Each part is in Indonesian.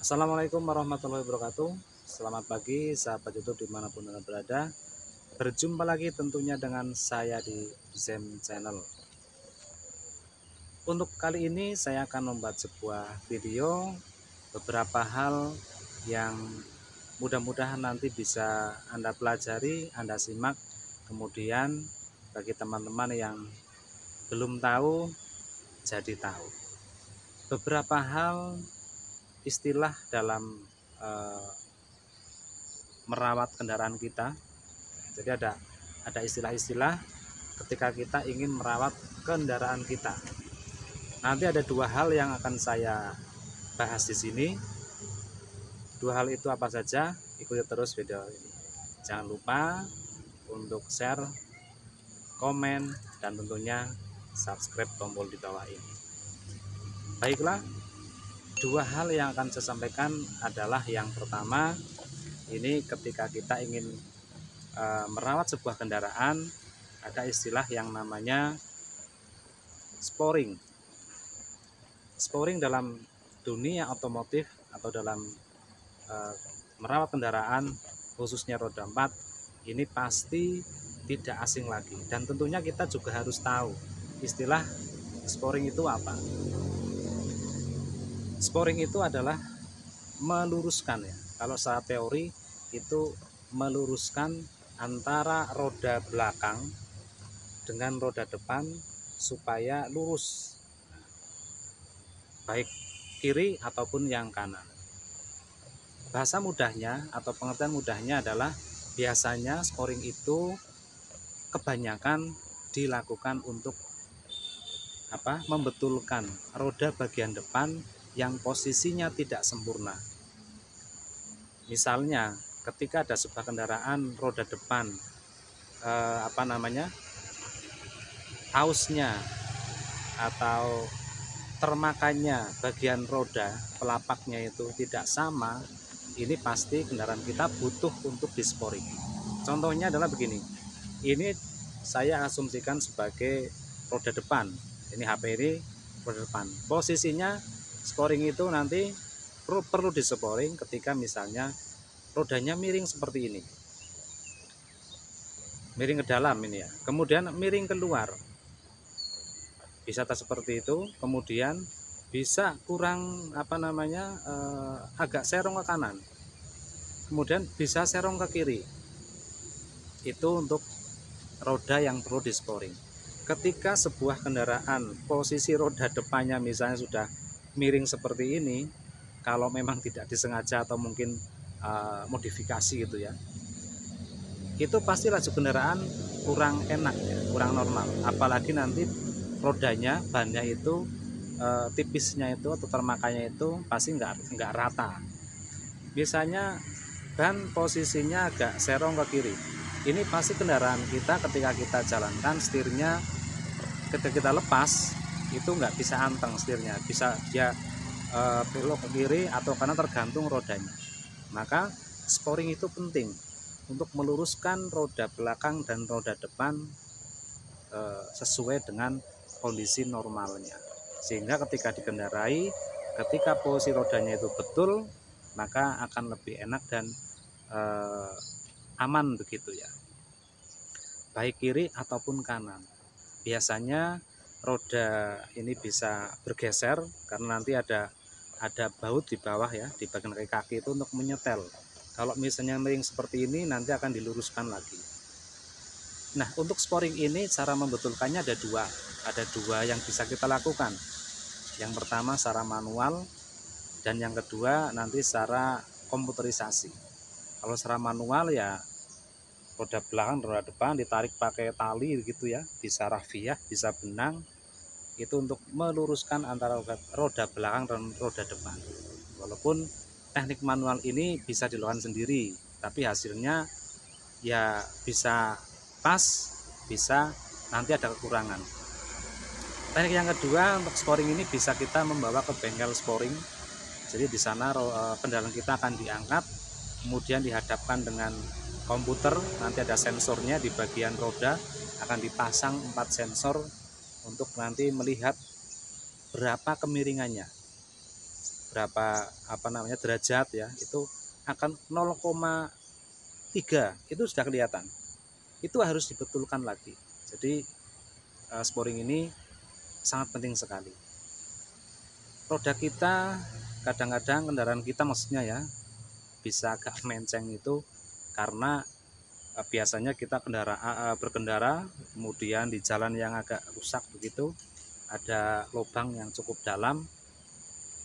Assalamualaikum warahmatullahi wabarakatuh. Selamat pagi sahabat YouTube dimanapun Anda berada. Berjumpa lagi tentunya dengan saya di Zem Channel. Untuk kali ini saya akan membuat sebuah video beberapa hal yang mudah-mudahan nanti bisa Anda pelajari, Anda simak. Kemudian bagi teman-teman yang belum tahu jadi tahu. Beberapa hal istilah dalam eh, merawat kendaraan kita. Jadi ada istilah-istilah ketika kita ingin merawat kendaraan kita. Nanti ada dua hal yang akan saya bahas di sini. Dua hal itu apa saja? Ikuti terus video ini. Jangan lupa untuk share, komen, dan tentunya subscribe tombol di bawah ini. Baiklah, dua hal yang akan saya sampaikan adalah yang pertama, ini ketika kita ingin merawat sebuah kendaraan, ada istilah yang namanya sporing. Sporing dalam dunia otomotif atau dalam merawat kendaraan khususnya roda 4 ini pasti tidak asing lagi, dan tentunya kita juga harus tahu istilah sporing itu apa. Sporing itu adalah meluruskan, ya. Kalau secara teori itu meluruskan antara roda belakang dengan roda depan supaya lurus, baik kiri ataupun yang kanan. Bahasa mudahnya atau pengertian mudahnya adalah biasanya sporing itu kebanyakan dilakukan untuk membetulkan roda bagian depan yang posisinya tidak sempurna. Misalnya ketika ada sebuah kendaraan roda depan ausnya atau termakanya bagian roda pelapaknya itu tidak sama, ini pasti kendaraan kita butuh untuk disporing. Contohnya adalah begini, ini saya asumsikan sebagai roda depan, ini HP ini roda depan, posisinya sporing itu nanti perlu disporing ketika misalnya rodanya miring seperti ini, miring ke dalam ini ya, kemudian miring keluar, bisa seperti itu, kemudian bisa kurang agak serong ke kanan, kemudian bisa serong ke kiri. Itu untuk roda yang perlu disporing. Ketika sebuah kendaraan posisi roda depannya misalnya sudah miring seperti ini, kalau memang tidak disengaja atau mungkin modifikasi gitu ya, itu pasti laju kendaraan kurang enak ya, kurang normal. Apalagi nanti rodanya, bannya itu tipisnya itu atau termakanya itu pasti nggak rata. Biasanya ban posisinya agak serong ke kiri. Ini pasti kendaraan kita ketika kita jalankan setirnya, ketika kita lepas itu nggak bisa anteng setirnya, bisa dia belok ke kiri atau kanan tergantung rodanya. Maka sporing itu penting untuk meluruskan roda belakang dan roda depan sesuai dengan kondisi normalnya, sehingga ketika dikendarai, ketika posisi rodanya itu betul, maka akan lebih enak dan aman begitu ya, baik kiri ataupun kanan. Biasanya roda ini bisa bergeser karena nanti ada baut di bawah ya, di bagian kaki itu untuk menyetel. Kalau misalnya miring seperti ini nanti akan diluruskan lagi. Nah, untuk sporing ini cara membetulkannya ada dua yang bisa kita lakukan. Yang pertama secara manual, dan yang kedua nanti secara komputerisasi. Kalau secara manual ya roda belakang, roda depan ditarik pakai tali gitu ya, bisa rafiah, bisa benang, itu untuk meluruskan antara roda belakang dan roda depan. Walaupun teknik manual ini bisa dilakukan sendiri, tapi hasilnya ya bisa pas, bisa nanti ada kekurangan. Teknik yang kedua untuk sporing ini bisa kita membawa ke bengkel sporing. Jadi di sana kendaraan kita akan diangkat, kemudian dihadapkan dengan komputer, nanti ada sensornya di bagian roda, akan dipasang 4 sensor untuk nanti melihat berapa kemiringannya, berapa derajat ya, itu akan 0,3 itu sudah kelihatan. Itu harus dibetulkan lagi. Jadi sporing ini sangat penting sekali. Roda kita kadang-kadang, kendaraan kita maksudnya ya, bisa agak menceng itu karena biasanya kita berkendara kemudian di jalan yang agak rusak begitu, ada lubang yang cukup dalam,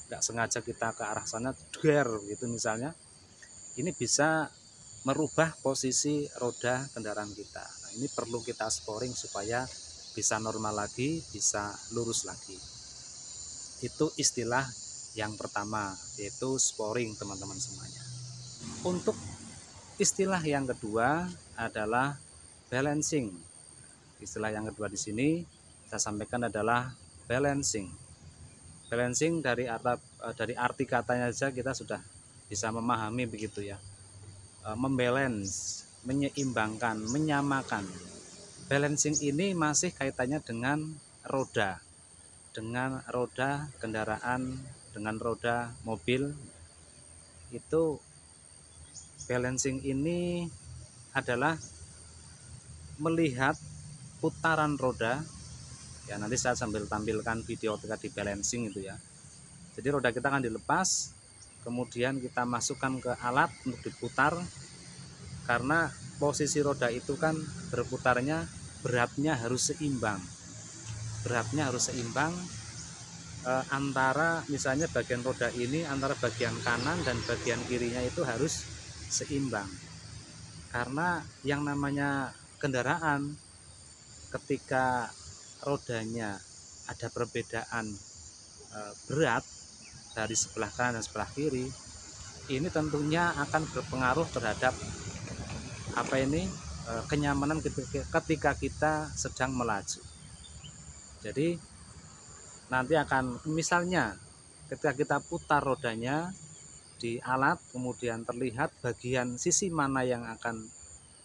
nggak sengaja kita ke arah sana der gitu misalnya, ini bisa merubah posisi roda kendaraan kita. Nah, ini perlu kita sporing supaya bisa normal lagi, bisa lurus lagi. Itu istilah yang pertama, yaitu sporing, teman-teman semuanya. Untuk istilah yang kedua adalah balancing. Istilah yang kedua di sini saya sampaikan adalah balancing. Balancing dari arti katanya saja kita sudah bisa memahami begitu ya. Membalance, menyeimbangkan, menyamakan. Balancing ini masih kaitannya dengan roda kendaraan, dengan roda mobil. Itu balancing ini adalah melihat putaran roda ya, nanti saya sambil tampilkan video ketika di balancing itu ya. Jadi roda kita akan dilepas, kemudian kita masukkan ke alat untuk diputar, karena posisi roda itu kan berputarnya beratnya harus seimbang. Antara misalnya bagian roda ini antara bagian kanan dan bagian kirinya itu harus seimbang. Karena yang namanya kendaraan, ketika rodanya ada perbedaan berat dari sebelah kanan dan sebelah kiri, ini tentunya akan berpengaruh terhadap kenyamanan ketika kita sedang melaju. Jadi nanti akan, misalnya ketika kita putar rodanya di alat, kemudian terlihat bagian sisi mana yang akan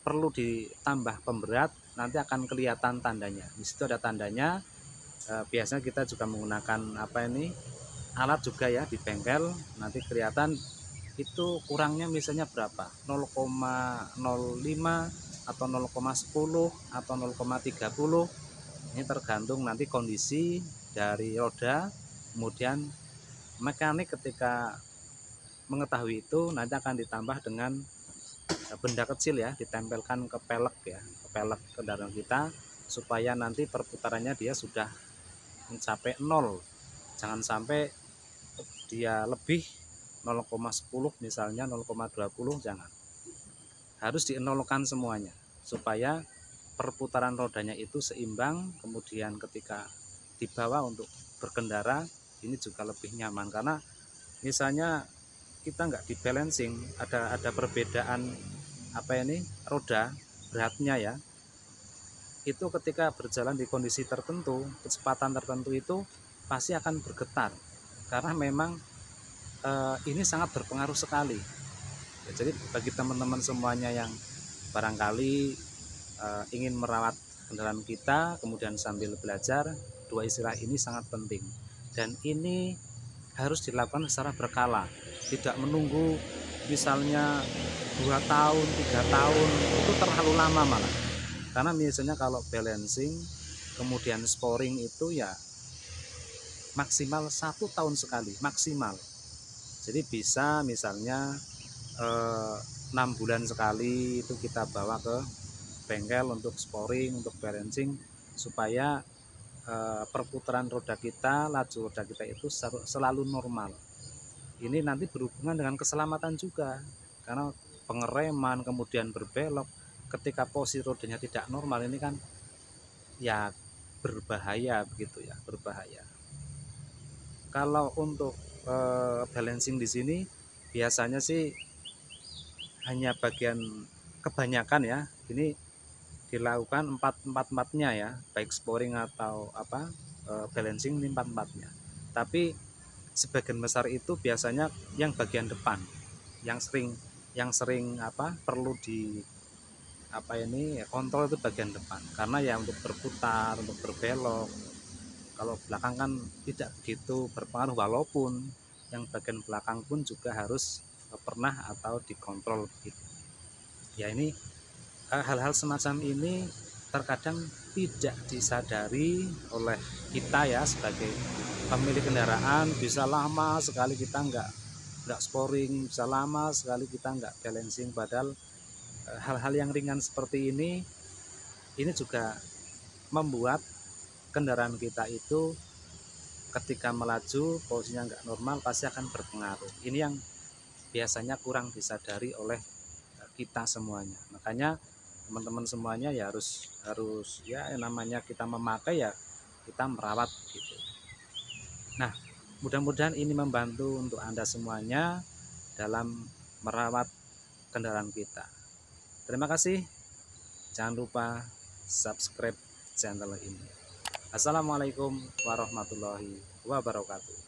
perlu ditambah pemberat, nanti akan kelihatan tandanya. Di situ ada tandanya. Biasanya kita juga menggunakan alat juga ya di bengkel, nanti kelihatan itu kurangnya misalnya berapa, 0,05 atau 0,10 atau 0,30. Ini tergantung nanti kondisi dari roda. Kemudian mekanik ketika mengetahui itu nanti akan ditambah dengan benda kecil ya, ditempelkan ke pelek kendaraan kita, supaya nanti perputarannya dia sudah mencapai 0. Jangan sampai dia lebih 0,10 misalnya, 0,20, jangan. Harus dienolkan semuanya supaya perputaran rodanya itu seimbang. Kemudian ketika dibawa untuk berkendara ini juga lebih nyaman, karena misalnya kita nggak di balancing, ada perbedaan roda beratnya ya, itu ketika berjalan di kondisi tertentu, kecepatan tertentu, itu pasti akan bergetar, karena memang ini sangat berpengaruh sekali ya. Jadi bagi teman-teman semuanya yang barangkali ingin merawat kendaraan kita kemudian sambil belajar, dua istilah ini sangat penting, dan ini harus dilakukan secara berkala, tidak menunggu misalnya 2 tahun 3 tahun, itu terlalu lama malah. Karena misalnya kalau balancing kemudian sporing itu ya maksimal 1 tahun sekali, maksimal. Jadi bisa misalnya 6 bulan sekali itu kita bawa ke bengkel untuk sporing, untuk balancing, supaya perputaran roda kita, laju roda kita itu selalu normal. Ini nanti berhubungan dengan keselamatan juga, karena pengereman kemudian berbelok ketika posisi rodanya tidak normal, ini kan ya berbahaya begitu ya, berbahaya. Kalau untuk balancing di sini biasanya sih hanya bagian, kebanyakan ya, ini dilakukan empat-empatnya ya, baik sporing atau balancing, ini empat-empatnya. Tapi sebagian besar itu biasanya yang bagian depan yang sering perlu di kontrol, itu bagian depan, karena ya untuk berputar, untuk berbelok. Kalau belakang kan tidak begitu berpengaruh, walaupun yang bagian belakang pun juga harus pernah atau dikontrol gitu. Ya ini hal-hal semacam ini terkadang tidak disadari oleh kita ya sebagai pemilik kendaraan. Bisa lama sekali kita nggak sporing, bisa lama sekali kita nggak balancing, padahal hal-hal yang ringan seperti ini juga membuat kendaraan kita itu ketika melaju posisinya nggak normal pasti akan berpengaruh. Ini yang biasanya kurang disadari oleh kita semuanya. Makanya teman-teman semuanya ya harus ya namanya kita memakai ya kita merawat gitu. Nah, mudah-mudahan ini membantu untuk Anda semuanya dalam merawat kendaraan kita. Terima kasih. Jangan lupa subscribe channel ini. Assalamualaikum warahmatullahi wabarakatuh.